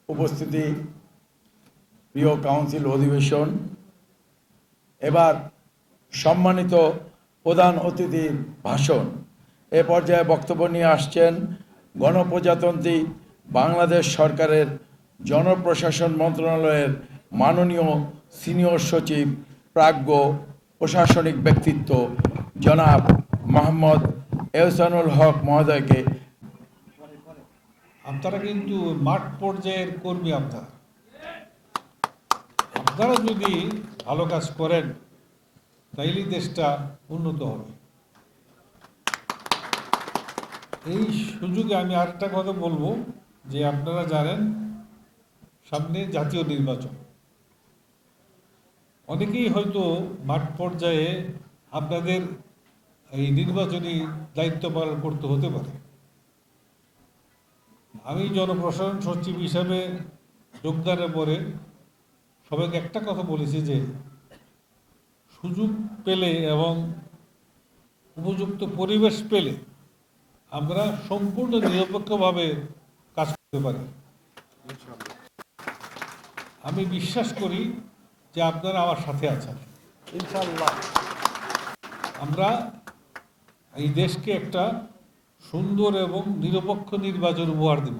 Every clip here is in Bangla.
উপস্থিতি, প্রিয় কাউন্সিল অধিবেশন, এবার সম্মানিত প্রধান অতিথির ভাষণ। এ পর্যায়ে বক্তব্য নিয়ে আসছেন গণপ্রজাতন্ত্রী বাংলাদেশ সরকারের জনপ্রশাসন মন্ত্রণালয়ের মাননীয় সিনিয়র সচিব, প্রাজ্ঞ প্রশাসনিক ব্যক্তিত্ব জনাব মোহাম্মদ এহসানুল হক মহোদয়কে। আপনারা কিন্তু মাঠ পর্যায়ের কর্মী। আপনারা যদি ভালো কাজ করেন তাইলেই দেশটা উন্নত হবে। এই সুযোগে আমি আরেকটা কথা বলবো যে আপনারা জানেন সামনে জাতীয় নির্বাচন। অনেকেই হয়তো মাঠ পর্যায়ে আপনাদের এই নির্বাচনী দায়িত্ব পালন করতে হতে পারে। আমি জনপ্রশাসন সচিব হিসাবে যোগদানের পরে সবাইকে একটা কথা বলেছি যে সুযোগ পেলে এবং উপযুক্ত পরিবেশ পেলে আমরা সম্পূর্ণ নিরপেক্ষভাবে কাজ করতে পারি। আমি বিশ্বাস করি যে আপনারা আমার সাথে আছেন। ইনশাআল্লাহ আমরা এই দেশকে একটা সুন্দর এবং নিরপেক্ষ নির্বাচন উপহার দেব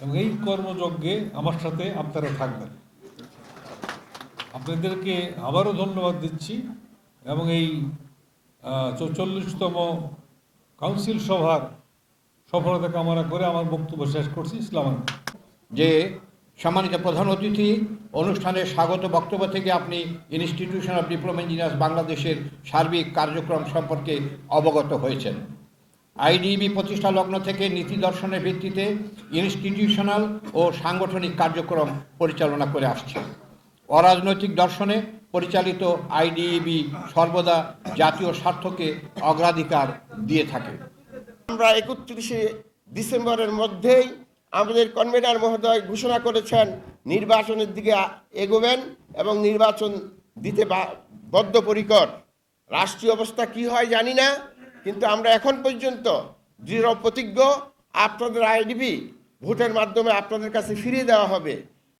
এবং এই কর্মযজ্ঞে আমার সাথে আপনারা থাকবেন। আপনাদেরকে আবারও ধন্যবাদ দিচ্ছি এবং এই 44তম কাউন্সিল সভার সফলতা কামনা করে আমার বক্তব্য শেষ করছি। ইসলাম যে সম্মানিত প্রধান অতিথি, অনুষ্ঠানের স্বাগত বক্তব্য থেকে আপনি ইনস্টিটিউশন অফ ডিপ্লোমা ইঞ্জিনিয়ার্স বাংলাদেশের সার্বিক কার্যক্রম সম্পর্কে অবগত হয়েছেন। আইডিইবি প্রতিষ্ঠা লগ্ন থেকে নীতি দর্শনের ভিত্তিতে ইনস্টিটিউশনাল ও সাংগঠনিক কার্যক্রম পরিচালনা করে আসছে। অরাজনৈতিক দর্শনে পরিচালিত আইডিইবি সর্বদা জাতীয় স্বার্থকে অগ্রাধিকার দিয়ে থাকে। আমরা 31শে ডিসেম্বরের মধ্যেই আমাদের কনভেনার মহোদয় ঘোষণা করেছেন নির্বাচনের দিকে এগোবেন এবং নির্বাচন দিতে বদ্ধপরিকর। রাষ্ট্রীয় অবস্থা কি হয় জানি না, কিন্তু আমরা এখন পর্যন্ত দৃঢ় প্রতিজ্ঞ আপনাদের আইডিবি ভোটের মাধ্যমে আপনাদের কাছে ফিরিয়ে দেওয়া হবে।